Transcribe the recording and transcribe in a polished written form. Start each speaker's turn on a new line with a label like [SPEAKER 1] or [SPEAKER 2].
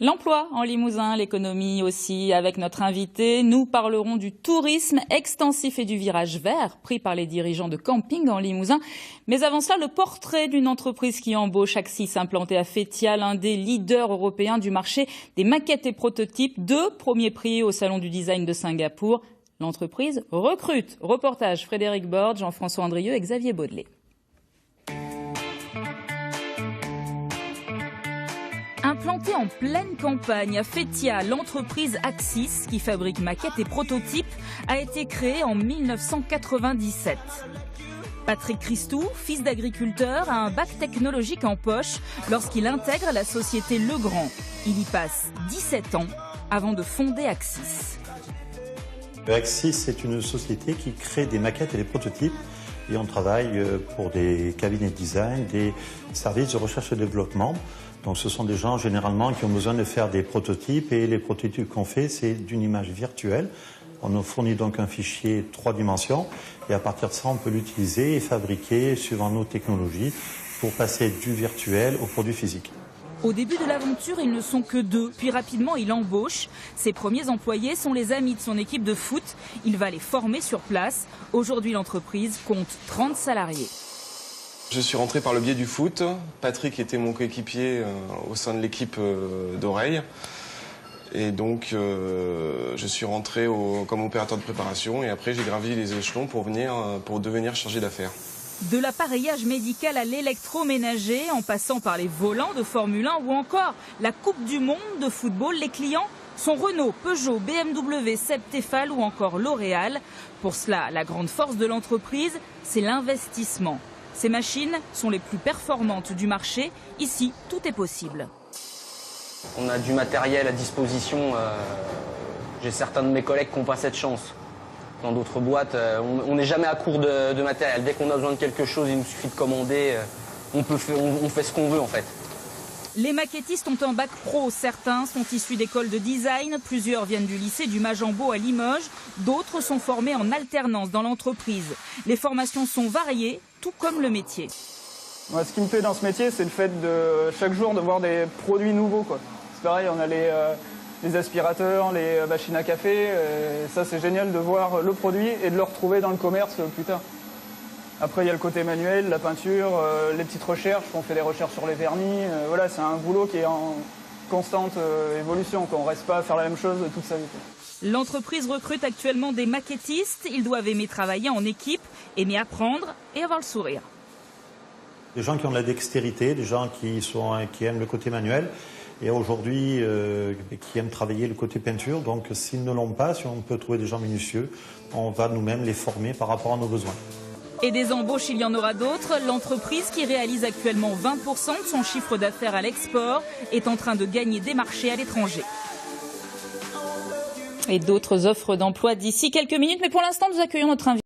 [SPEAKER 1] L'emploi en Limousin, l'économie aussi. Avec notre invité, nous parlerons du tourisme extensif et du virage vert pris par les dirigeants de camping en Limousin. Mais avant cela, le portrait d'une entreprise qui embauche Axis, implantée à Fétia, l'un des leaders européens du marché des maquettes et prototypes. 2 premiers prix au Salon du Design de Singapour. L'entreprise recrute. Reportage Frédéric Borde, Jean-François Andrieux et Xavier Baudelet. Implantée en pleine campagne à Fétia, l'entreprise Axis, qui fabrique maquettes et prototypes, a été créée en 1997. Patrick Christou, fils d'agriculteur, a un bac technologique en poche lorsqu'il intègre la société Legrand. Il y passe 17 ans avant de fonder Axis.
[SPEAKER 2] Axis, c'est une société qui crée des maquettes et des prototypes. Et on travaille pour des cabinets de design, des services de recherche et développement. Donc ce sont des gens généralement qui ont besoin de faire des prototypes et les prototypes qu'on fait, c'est d'une image virtuelle. On nous fournit donc un fichier 3 dimensions et à partir de ça, on peut l'utiliser et fabriquer suivant nos technologies pour passer du virtuel au produit physique.
[SPEAKER 1] Au début de l'aventure, ils ne sont que 2, puis rapidement il embauche. Ses premiers employés sont les amis de son équipe de foot. Il va les former sur place. Aujourd'hui, l'entreprise compte 30 salariés.
[SPEAKER 3] Je suis rentré par le biais du foot. Patrick était mon coéquipier au sein de l'équipe d'Oreille. Et donc, je suis rentré comme opérateur de préparation et après j'ai gravi les échelons pour devenir chargé d'affaires.
[SPEAKER 1] De l'appareillage médical à l'électroménager, en passant par les volants de Formule 1 ou encore la Coupe du Monde de football, les clients sont Renault, Peugeot, BMW, Seb Tefal ou encore L'Oréal. Pour cela, la grande force de l'entreprise, c'est l'investissement. Ces machines sont les plus performantes du marché. Ici, tout est possible.
[SPEAKER 4] On a du matériel à disposition. J'ai certains de mes collègues qui n'ont pas cette chance. Dans d'autres boîtes, on n'est jamais à court de matériel. Dès qu'on a besoin de quelque chose, il nous suffit de commander. On fait ce qu'on veut en fait.
[SPEAKER 1] Les maquettistes ont un bac pro. Certains sont issus d'écoles de design. Plusieurs viennent du lycée du Majambo à Limoges. D'autres sont formés en alternance dans l'entreprise. Les formations sont variées, tout comme le métier.
[SPEAKER 5] Moi, ce qui me plaît dans ce métier, c'est le fait de chaque jour de voir des produits nouveaux, quoi. C'est pareil, on a les aspirateurs, les machines à café. Ça, c'est génial de voir le produit et de le retrouver dans le commerce plus tard. Après, il y a le côté manuel, la peinture, les petites recherches. On fait des recherches sur les vernis. Voilà, c'est un boulot qui est en constante évolution. On ne reste pas à faire la même chose toute sa vie.
[SPEAKER 1] L'entreprise recrute actuellement des maquettistes. Ils doivent aimer travailler en équipe, aimer apprendre et avoir le sourire.
[SPEAKER 2] Des gens qui ont de la dextérité, des gens qui aiment le côté manuel et aujourd'hui qui aiment travailler le côté peinture. Donc s'ils ne l'ont pas, si on peut trouver des gens minutieux, on va nous-mêmes les former par rapport à nos besoins.
[SPEAKER 1] Et des embauches, il y en aura d'autres. L'entreprise, qui réalise actuellement 20% de son chiffre d'affaires à l'export, est en train de gagner des marchés à l'étranger. Et d'autres offres d'emploi d'ici quelques minutes. Mais pour l'instant, nous accueillons notre invité.